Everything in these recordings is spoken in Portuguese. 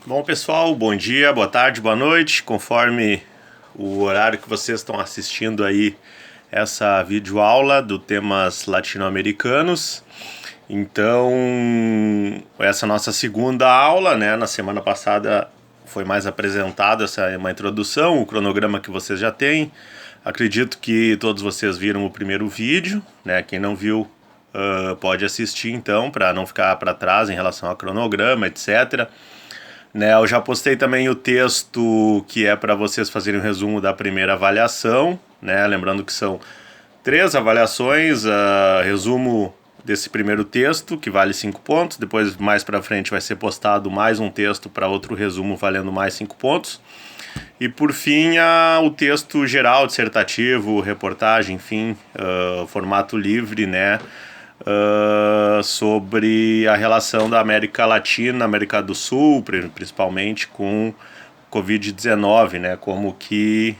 Bom, pessoal, bom dia, boa tarde, boa noite, conforme o horário que vocês estão assistindo aí essa videoaula do temas latino-americanos. Então, essa é a nossa segunda aula, né? Na semana passada foi mais apresentado uma introdução, o cronograma que vocês já têm. Acredito que todos vocês viram o primeiro vídeo, né? Quem não viu pode assistir então, para não ficar para trás em relação ao cronograma, etc. Né, eu já postei também o texto que é para vocês fazerem um resumo da primeira avaliação, né? Lembrando que são 3 avaliações, resumo desse primeiro texto, que vale 5 pontos, depois mais para frente vai ser postado mais um texto para outro resumo valendo mais 5 pontos, e por fim o texto geral, dissertativo, reportagem, enfim, formato livre, né? Sobre a relação da América Latina, América do Sul, principalmente com Covid-19, né? Como que,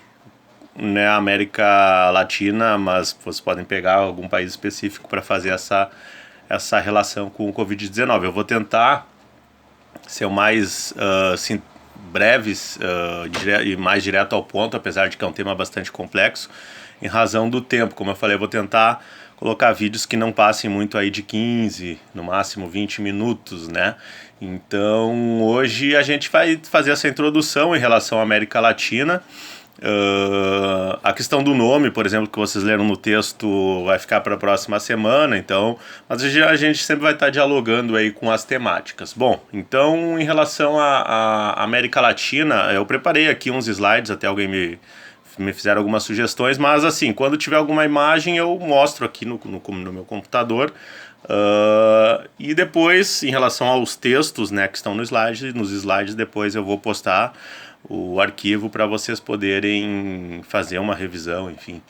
né, a América Latina, mas vocês podem pegar algum país específico para fazer essa relação com o Covid-19. Eu vou tentar ser o mais breves e mais direto ao ponto, apesar de que é um tema bastante complexo, em razão do tempo. Como eu falei, eu vou tentar colocar vídeos que não passem muito aí de 15, no máximo 20 minutos, né? Então, hoje a gente vai fazer essa introdução em relação à América Latina. A questão do nome, por exemplo, que vocês leram no texto, vai ficar para a próxima semana, então, mas a gente sempre vai estar dialogando aí com as temáticas. Bom, então, em relação à América Latina, eu preparei aqui uns slides, até alguém me fizeram algumas sugestões, mas assim, quando tiver alguma imagem eu mostro aqui no meu computador, e depois, em relação aos textos, né, que estão nos slides depois eu vou postar o arquivo para vocês poderem fazer uma revisão, enfim.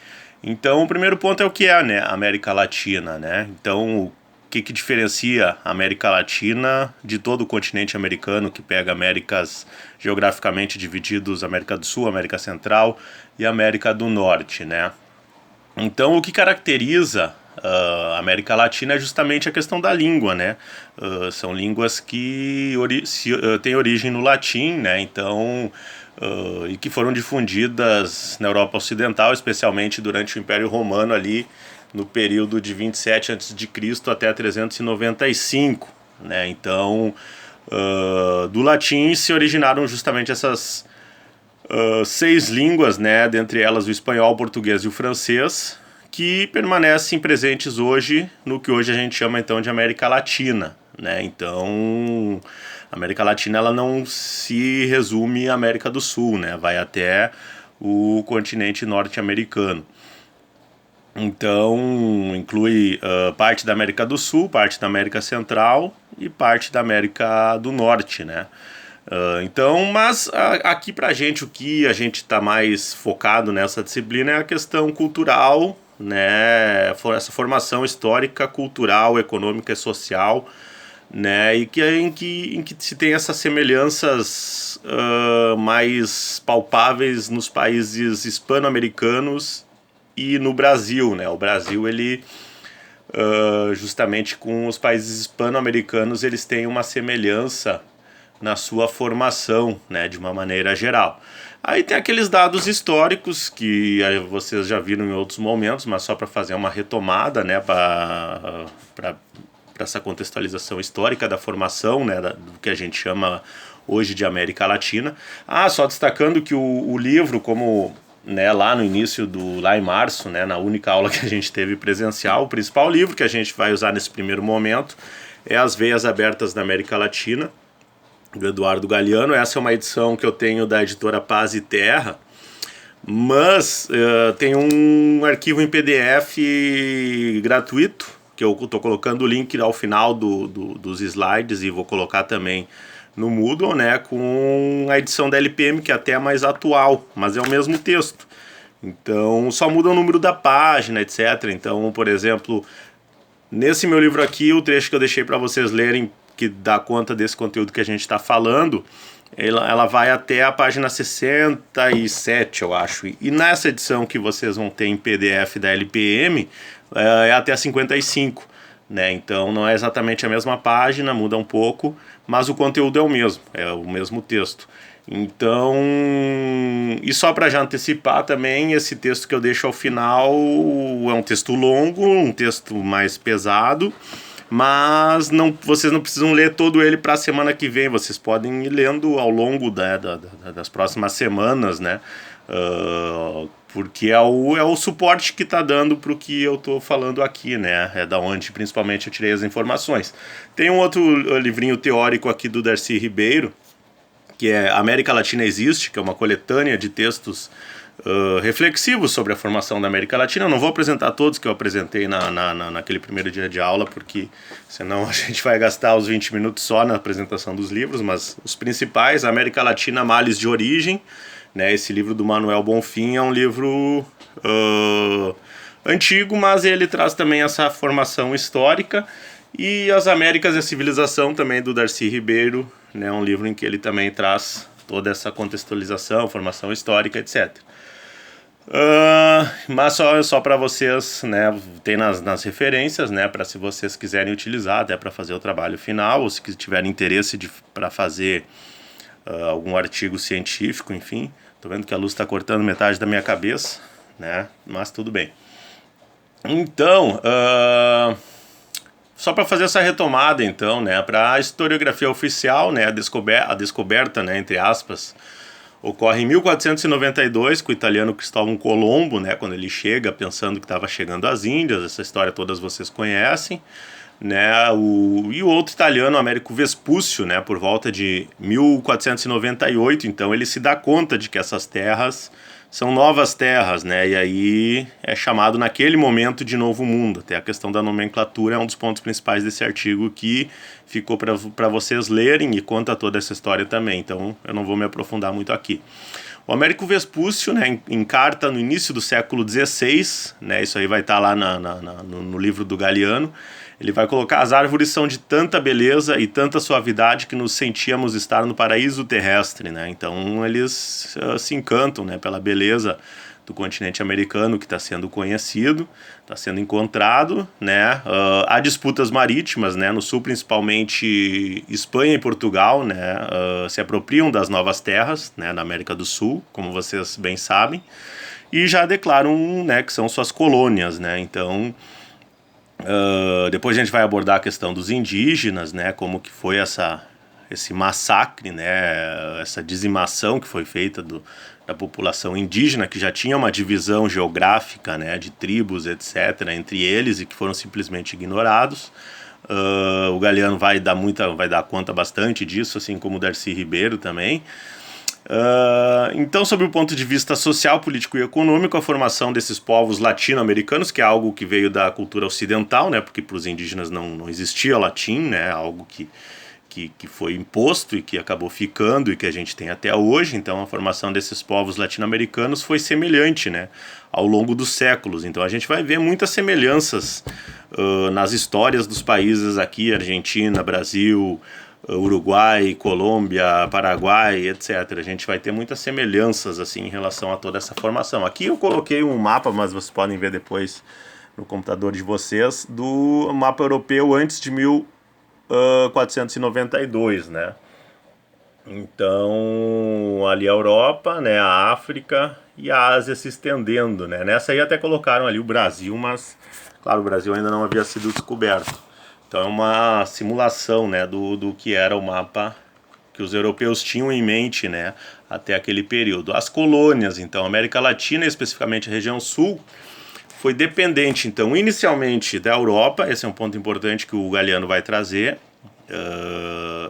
Então, o primeiro ponto é o que é, né, a América Latina, né? Então, o que diferencia a América Latina de todo o continente americano, que pega Américas geograficamente divididos, América do Sul, América Central e América do Norte, né? Então, o que caracteriza a América Latina é justamente a questão da língua, né? São línguas que têm origem no latim, né? Então, e que foram difundidas na Europa Ocidental, especialmente durante o Império Romano ali, no período de 27 a.C. até 395, né? Então, do latim se originaram justamente essas 6 línguas, né? Dentre elas o espanhol, o português e o francês, que permanecem presentes hoje no que hoje a gente chama então de América Latina, né? Então, a América Latina ela não se resume à América do Sul, né? Vai até o continente norte-americano. Então, inclui parte da América do Sul, parte da América Central e parte da América do Norte, né? Então, mas aqui pra gente, o que a gente está mais focado nessa disciplina é a questão cultural, né? Essa formação histórica, cultural, econômica e social, né? E em que se tem essas semelhanças mais palpáveis nos países hispano-americanos e no Brasil, né? O Brasil, ele justamente com os países hispano-americanos, eles têm uma semelhança na sua formação, né, de uma maneira geral. Aí tem aqueles dados históricos que vocês já viram em outros momentos, mas só para fazer uma retomada, né, para essa contextualização histórica da formação, né, do que a gente chama hoje de América Latina. Só destacando que o livro, como, né, lá no início lá em março, né, na única aula que a gente teve presencial, o principal livro que a gente vai usar nesse primeiro momento é As Veias Abertas da América Latina, do Eduardo Galeano. Essa é uma edição que eu tenho da editora Paz e Terra, mas tem um arquivo em PDF gratuito, que eu estou colocando o link ao final dos slides e vou colocar também no Moodle, né, com a edição da LPM, que é até mais atual, mas é o mesmo texto. Então, só muda o número da página, etc. Então, por exemplo, nesse meu livro aqui, o trecho que eu deixei para vocês lerem, que dá conta desse conteúdo que a gente está falando, ela vai até a página 67, eu acho. E nessa edição que vocês vão ter em PDF da LPM, é até a 55. Né? Então não é exatamente a mesma página, muda um pouco, mas o conteúdo é o mesmo texto. Então, e só para já antecipar também, esse texto que eu deixo ao final é um texto longo, um texto mais pesado, mas vocês não precisam ler todo ele para a semana que vem, vocês podem ir lendo ao longo das próximas semanas, né? Porque é o suporte que está dando para o que eu estou falando aqui, né? É da onde principalmente eu tirei as informações. Tem um outro livrinho teórico aqui do Darcy Ribeiro, que é América Latina Existe, que é uma coletânea de textos reflexivos sobre a formação da América Latina. Eu não vou apresentar todos que eu apresentei naquele primeiro dia de aula, porque senão a gente vai gastar os 20 minutos só na apresentação dos livros, mas os principais, América Latina, Males de Origem, né, esse livro do Manuel Bonfim é um livro antigo, mas ele traz também essa formação histórica, e As Américas e a Civilização, também do Darcy Ribeiro, né, um livro em que ele também traz toda essa contextualização, formação histórica, etc. Mas só para vocês, né, tem nas referências, né, para se vocês quiserem utilizar, até para fazer o trabalho final, ou se tiverem interesse para fazer algum artigo científico, enfim. Tô vendo que a luz está cortando metade da minha cabeça, né, mas tudo bem. Então, só para fazer essa retomada, então, né, para a historiografia oficial, né, a descoberta, né, entre aspas, ocorre em 1492 com o italiano Cristóvão Colombo, né, quando ele chega pensando que estava chegando às Índias. Essa história todas vocês conhecem, né, e o outro italiano, Américo Vespúcio, né, por volta de 1498, então ele se dá conta de que essas terras são novas terras, né? E aí é chamado naquele momento de Novo Mundo. Até a questão da nomenclatura é um dos pontos principais desse artigo que ficou para vocês lerem e conta toda essa história também. Então eu não vou me aprofundar muito aqui. O Américo Vespúcio, né, em carta no início do século XVI, né, isso aí vai estar lá no livro do Galiano, ele vai colocar: as árvores são de tanta beleza e tanta suavidade que nos sentíamos estar no paraíso terrestre, né? Então eles se encantam, né, pela beleza do continente americano, que está sendo conhecido, está sendo encontrado, né? Há disputas marítimas, né? No sul, principalmente Espanha e Portugal, né? Se apropriam das novas terras, né, na América do Sul, como vocês bem sabem, e já declaram, né, que são suas colônias, né? Então depois a gente vai abordar a questão dos indígenas, né, como que foi esse massacre, né, essa dizimação que foi feita da população indígena, que já tinha uma divisão geográfica, né, de tribos, etc., entre eles, e que foram simplesmente ignorados. O Galiano vai dar conta bastante disso, assim como o Darcy Ribeiro também. Então, sob o ponto de vista social, político e econômico, a formação desses povos latino-americanos, que é algo que veio da cultura ocidental, né, porque para os indígenas não existia latim, né, algo que foi imposto e que acabou ficando e que a gente tem até hoje. Então a formação desses povos latino-americanos foi semelhante, né, ao longo dos séculos. Então a gente vai ver muitas semelhanças nas histórias dos países aqui, Argentina, Brasil, Uruguai, Colômbia, Paraguai, etc. A gente vai ter muitas semelhanças assim em relação a toda essa formação. Aqui eu coloquei um mapa, mas vocês podem ver depois no computador de vocês, do mapa europeu antes de 1492, né? Então ali a Europa, né, a África e a Ásia se estendendo, né? Nessa aí até colocaram ali o Brasil, mas claro, o Brasil ainda não havia sido descoberto. Então é uma simulação, né, do que era o mapa que os europeus tinham em mente, né, até aquele período. As colônias, então, a América Latina, especificamente a região sul, foi dependente, então, inicialmente da Europa. Esse é um ponto importante que o Galiano vai trazer,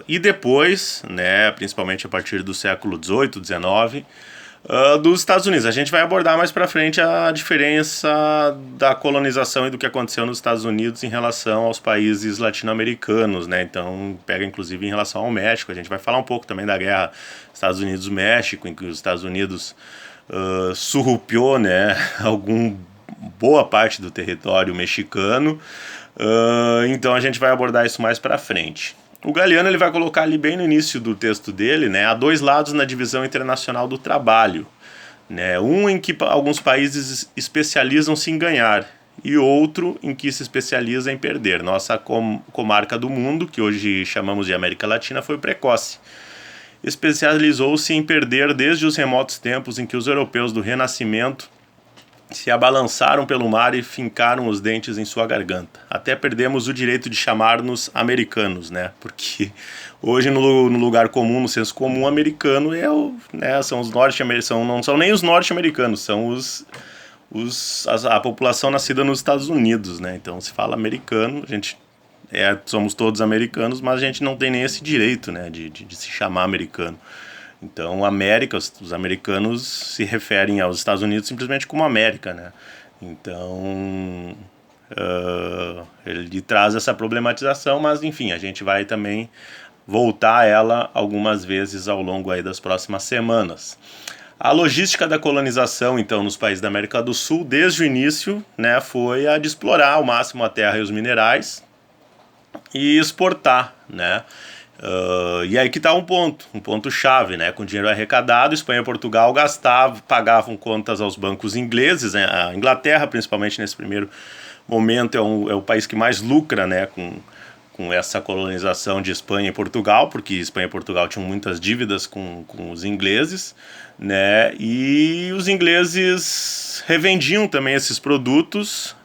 e depois, né, principalmente a partir do século XVIII, XIX, dos Estados Unidos. A gente vai abordar mais para frente a diferença da colonização e do que aconteceu nos Estados Unidos em relação aos países latino-americanos, né? Então pega inclusive em relação ao México. A gente vai falar um pouco também da guerra Estados Unidos-México, em que os Estados Unidos surrupiou, né, boa parte do território mexicano. Então a gente vai abordar isso mais para frente. O Galiano ele vai colocar ali bem no início do texto dele, né, há dois lados na divisão internacional do trabalho, né, um em que alguns países especializam-se em ganhar e outro em que se especializa em perder. Nossa comarca do mundo, que hoje chamamos de América Latina, foi precoce. Especializou-se em perder desde os remotos tempos em que os europeus do Renascimento se abalançaram pelo mar e fincaram os dentes em sua garganta. Até perdemos o direito de chamar-nos americanos, né? Porque hoje no lugar comum, no senso comum americano, são os norte-americanos, não são nem os norte-americanos, são a população nascida nos Estados Unidos, né? Então se fala americano, a gente somos todos americanos, mas a gente não tem nem esse direito, né, de se chamar americano. Então, América, os americanos se referem aos Estados Unidos simplesmente como América, né? Então, ele traz essa problematização, mas enfim, a gente vai também voltar a ela algumas vezes ao longo aí das próximas semanas. A logística da colonização, então, nos países da América do Sul, desde o início, né, foi a de explorar ao máximo a terra e os minerais e exportar, né? E aí que está um ponto chave, né? Com dinheiro arrecadado, Espanha e Portugal pagavam contas aos bancos ingleses, né? A Inglaterra, principalmente nesse primeiro momento, é o país que mais lucra, né, com essa colonização de Espanha e Portugal, porque Espanha e Portugal tinham muitas dívidas com os ingleses, né? E os ingleses revendiam também esses produtos.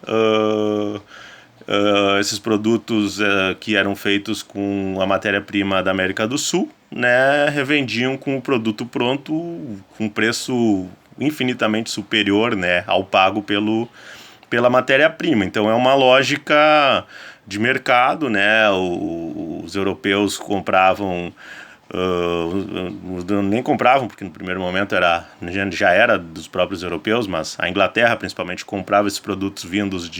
Esses produtos que eram feitos com a matéria-prima da América do Sul, né, revendiam com o produto pronto com preço infinitamente superior, né, ao pago pela matéria-prima. Então é uma lógica de mercado, né? Os europeus compravam, nem compravam, porque no primeiro momento já era dos próprios europeus, mas a Inglaterra principalmente comprava esses produtos vindos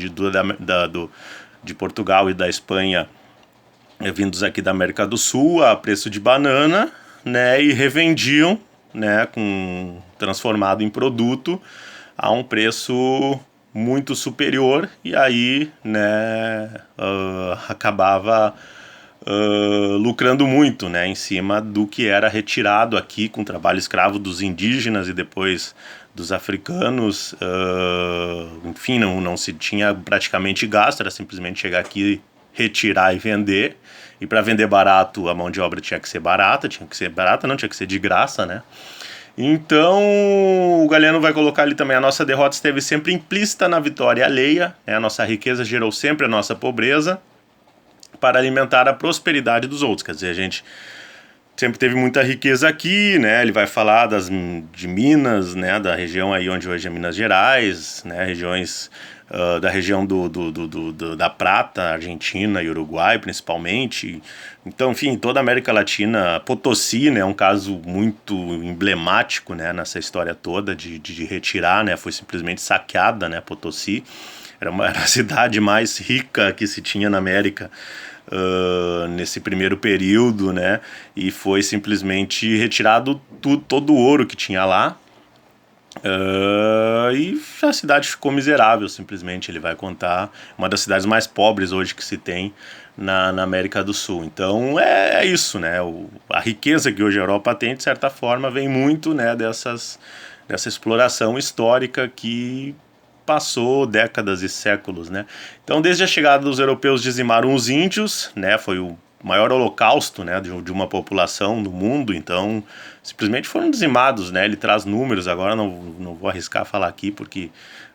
de Portugal e da Espanha, vindos aqui da América do Sul a preço de banana, né, e revendiam, né, transformado em produto a um preço muito superior, e aí, né, acabava lucrando muito, né, em cima do que era retirado aqui com trabalho escravo dos indígenas e depois dos africanos. Enfim, não se tinha praticamente gasto, era simplesmente chegar aqui, retirar e vender. E para vender barato, a mão de obra tinha que ser barata, não tinha que ser de graça, né? Então, o Galeano vai colocar ali também: a nossa derrota esteve sempre implícita na vitória alheia, né? A nossa riqueza gerou sempre a nossa pobreza para alimentar a prosperidade dos outros. Quer dizer, a gente sempre teve muita riqueza aqui, né? Ele vai falar de Minas, né? Da região aí onde hoje é Minas Gerais, né? Regiões da região da Prata, Argentina e Uruguai principalmente. Então, enfim, toda a América Latina. Potosí, né, é um caso muito emblemático, né, nessa história toda de retirar, né, foi simplesmente saqueada, né, Potosí. Era a cidade mais rica que se tinha na América nesse primeiro período, né, e foi simplesmente retirado todo o ouro que tinha lá. E a cidade ficou miserável, simplesmente. Ele vai contar uma das cidades mais pobres hoje que se tem na América do Sul. Então é isso, né? A riqueza que hoje a Europa tem, de certa forma, vem muito, né, dessa exploração histórica que passou décadas e séculos, né? Então, desde a chegada dos europeus, dizimaram os índios, né? Foi o maior holocausto, né, de uma população no mundo. Então simplesmente foram dizimados, né? Ele traz números, agora não vou arriscar falar aqui porque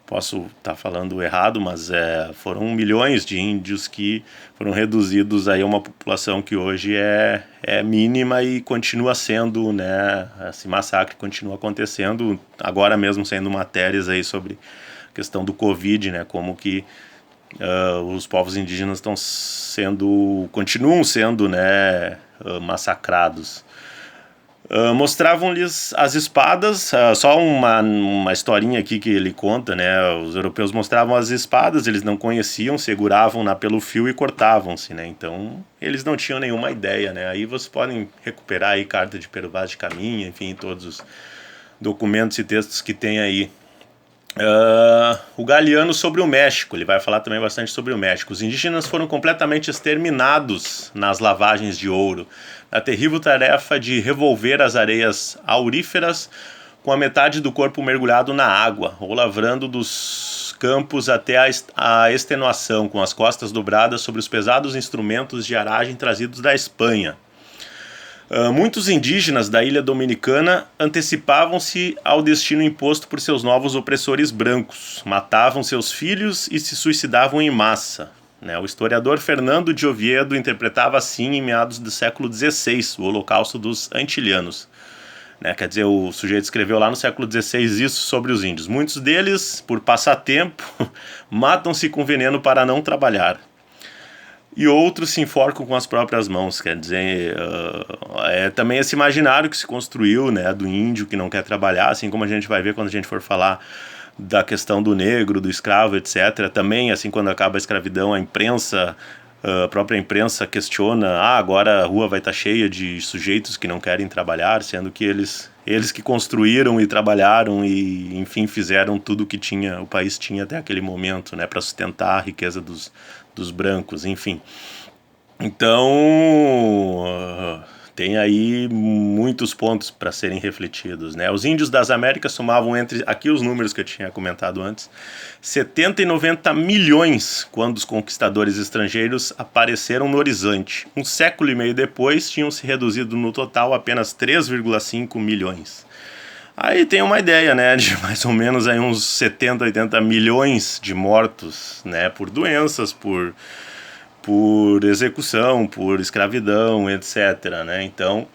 posso estar falando errado, mas foram milhões de índios que foram reduzidos aí a uma população que hoje é mínima e continua sendo, né? Esse massacre continua acontecendo, agora mesmo saindo matérias aí sobre a questão do Covid, né? Como que os povos indígenas continuam sendo, né, massacrados. Mostravam-lhes as espadas, só uma historinha aqui que ele conta, né? Os europeus mostravam as espadas, eles não conheciam, seguravam-na pelo fio e cortavam-se, né? Então eles não tinham nenhuma ideia, né? Aí vocês podem recuperar aí carta de Pero Vaz de Caminha, enfim, todos os documentos e textos que tem aí. O Galeano sobre o México, ele vai falar também bastante sobre o México. Os indígenas foram completamente exterminados nas lavagens de ouro, na terrível tarefa de revolver as areias auríferas com a metade do corpo mergulhado na água, ou lavrando dos campos até a extenuação, com as costas dobradas sobre os pesados instrumentos de aragem trazidos da Espanha. Muitos indígenas da ilha dominicana antecipavam-se ao destino imposto por seus novos opressores brancos, matavam seus filhos e se suicidavam em massa. O historiador Fernando de Oviedo interpretava assim em meados do século XVI, o Holocausto dos Antilianos. Quer dizer, o sujeito escreveu lá no século XVI isso sobre os índios. Muitos deles, por passatempo, matam-se com veneno para não trabalhar. E outros se enforcam com as próprias mãos. Quer dizer, é também esse imaginário que se construiu, do índio que não quer trabalhar, assim como a gente vai ver quando a gente for falar da questão do negro, do escravo, etc. Também, assim, quando acaba a escravidão, a própria imprensa questiona, agora a rua vai estar cheia de sujeitos que não querem trabalhar, sendo que eles que construíram e trabalharam e, enfim, fizeram tudo o que o país tinha até aquele momento, para sustentar a riqueza dos brancos, enfim. Então, tem aí muitos pontos para serem refletidos, Os índios das Américas somavam aqui os números que eu tinha comentado antes, 70 e 90 milhões quando os conquistadores estrangeiros apareceram no horizonte. Um século e meio depois, tinham se reduzido no total a apenas 3,5 milhões. Aí tem uma ideia, de mais ou menos aí uns 70, 80 milhões de mortos, por doenças, por execução, por escravidão, etc. Então,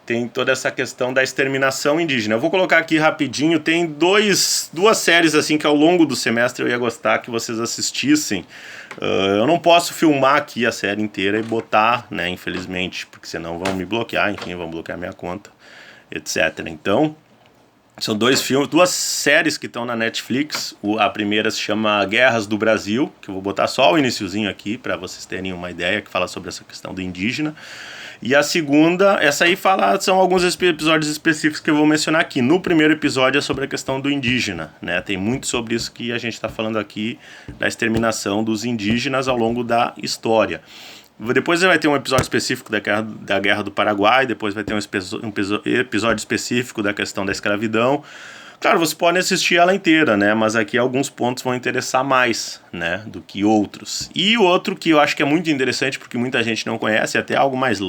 tem toda essa questão da exterminação indígena. Eu vou colocar aqui rapidinho, tem duas séries assim que ao longo do semestre eu ia gostar que vocês assistissem. Eu não posso filmar aqui a série inteira e botar, infelizmente, porque senão vão me bloquear, enfim, vão bloquear minha conta, etc. Então, são duas séries que estão na Netflix. A primeira se chama Guerras do Brasil, que eu vou botar só o iniciozinho aqui para vocês terem uma ideia, que fala sobre essa questão do indígena. E a segunda, essa aí são alguns episódios específicos que eu vou mencionar aqui. No primeiro episódio é sobre a questão do indígena, Tem muito sobre isso que a gente está falando aqui, da exterminação dos indígenas ao longo da história. Depois vai ter um episódio específico da Guerra do Paraguai, depois vai ter um episódio específico da questão da escravidão. Claro, vocês podem assistir ela inteira, mas aqui alguns pontos vão interessar mais, do que outros. E o outro que eu acho que é muito interessante, porque muita gente não conhece, é até algo mais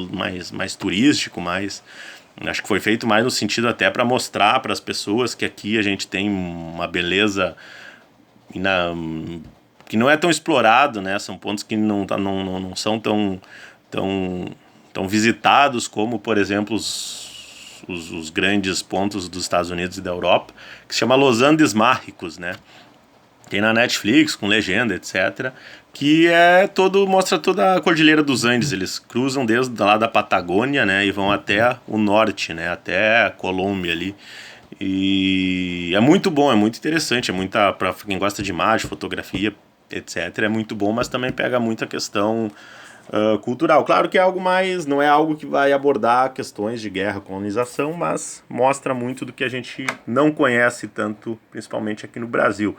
turístico, acho que foi feito mais no sentido até para mostrar para as pessoas que aqui a gente tem uma beleza que não é tão explorado, São pontos que não são tão visitados como, por exemplo, os grandes pontos dos Estados Unidos e da Europa, que se chama Los Andes Mágicos, Tem na Netflix, com legenda, etc., que mostra toda a Cordilheira dos Andes. Eles cruzam desde lá da Patagônia, e vão até o norte, até a Colômbia ali. E é muito bom, é muito interessante, para quem gosta de imagem, fotografia, etc., é muito bom, mas também pega muita questão cultural. Claro que é algo mais, não é algo que vai abordar questões de guerra, colonização, mas mostra muito do que a gente não conhece tanto, principalmente aqui no Brasil.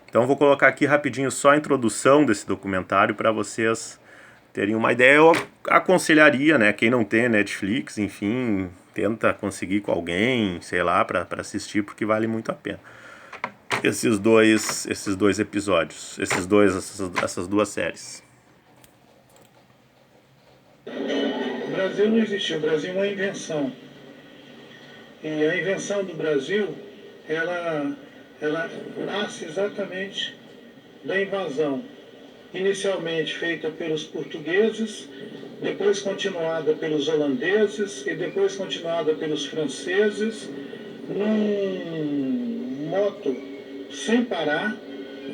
Então vou colocar aqui rapidinho só a introdução desse documentário para vocês terem uma ideia. Eu aconselharia, quem não tem Netflix, enfim, tenta conseguir com alguém, sei lá, para assistir, porque vale muito a pena. Esses dois episódios, essas duas séries. O Brasil não existiu, o Brasil é uma invenção. E a invenção do Brasil, ela nasce exatamente da invasão, inicialmente feita pelos portugueses, depois continuada pelos holandeses e depois continuada pelos franceses, num moto sem parar,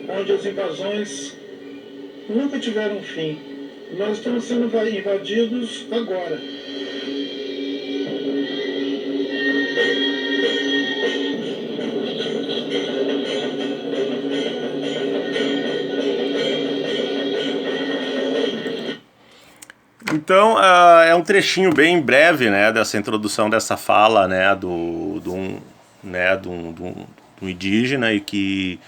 onde as invasões nunca tiveram fim. Nós estamos sendo invadidos agora. Então, é um trechinho bem breve, dessa introdução dessa fala, do indígena, e que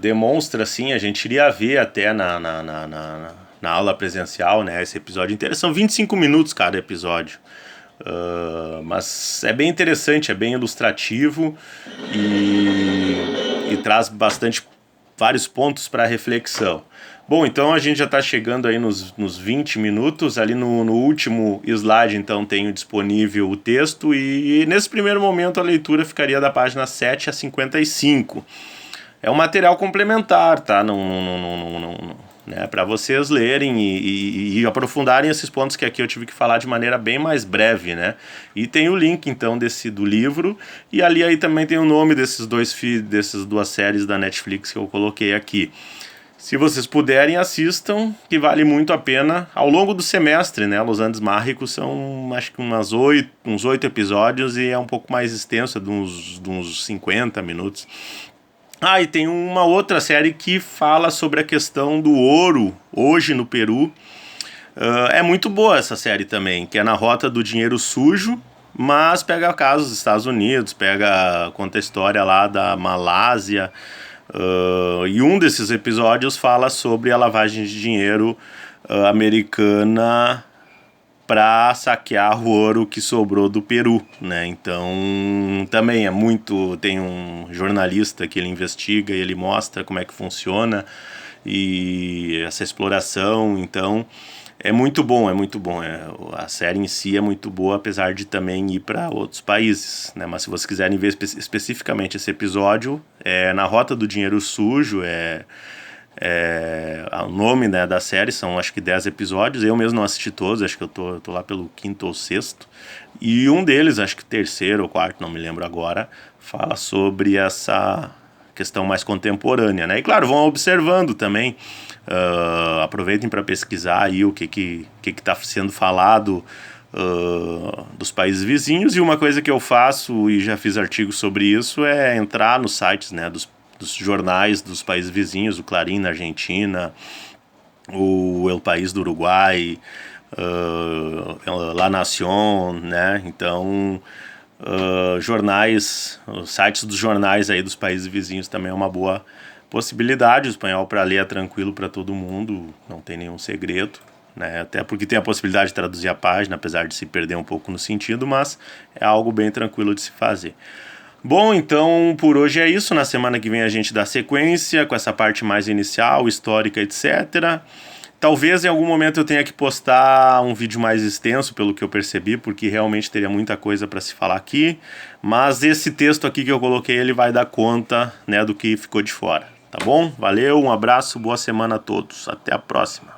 demonstra, assim, a gente iria ver até na aula presencial, esse episódio inteiro. São 25 minutos cada episódio, mas é bem interessante, é bem ilustrativo e traz bastante vários pontos para reflexão. Bom, então a gente já está chegando aí nos 20 minutos, ali no último slide então tenho disponível o texto e nesse primeiro momento a leitura ficaria da página 7 a 55. É um material complementar, tá? Né, para vocês lerem e aprofundarem esses pontos que aqui eu tive que falar de maneira bem mais breve, né? E tem o link então do livro e ali aí também tem o nome dessas duas séries da Netflix que eu coloquei aqui. Se vocês puderem, assistam, que vale muito a pena. Ao longo do semestre, né? Los Andes Mágicos são, acho que uns 8 episódios e é um pouco mais extenso, de uns 50 minutos. Ah, e tem uma outra série que fala sobre a questão do ouro hoje no Peru. É muito boa essa série também, que é Na Rota do Dinheiro Sujo, mas pega casos dos Estados Unidos, conta a história lá da Malásia. E um desses episódios fala sobre a lavagem de dinheiro americana para saquear o ouro que sobrou do Peru, né? Então também tem um jornalista que ele investiga e ele mostra como é que funciona e essa exploração. Então é muito bom. A série em si é muito boa, apesar de também ir para outros países, né? Mas se vocês quiserem ver especificamente esse episódio, Na Rota do Dinheiro Sujo, o nome, né, da série, são acho que 10 episódios, eu mesmo não assisti todos, acho que eu tô lá pelo 5º ou 6º, e um deles, acho que 3º ou 4º, não me lembro agora, fala sobre essa questão mais contemporânea, né? E claro, vão observando também, aproveitem para pesquisar aí o que está sendo falado dos países vizinhos, e uma coisa que eu faço, e já fiz artigos sobre isso, é entrar nos sites, né, dos jornais dos países vizinhos, o Clarín na Argentina, o El País do Uruguai, La Nación, né? Então, os sites dos jornais aí dos países vizinhos também é uma boa possibilidade. O espanhol para ler é tranquilo para todo mundo, não tem nenhum segredo, né? Até porque tem a possibilidade de traduzir a página, apesar de se perder um pouco no sentido, mas é algo bem tranquilo de se fazer. Bom, então por hoje é isso. Na semana que vem a gente dá sequência com essa parte mais inicial, histórica, etc. Talvez em algum momento eu tenha que postar um vídeo mais extenso, pelo que eu percebi, porque realmente teria muita coisa para se falar aqui. Mas esse texto aqui que eu coloquei, ele vai dar conta, né, do que ficou de fora. Tá bom? Valeu, um abraço, boa semana a todos. Até a próxima.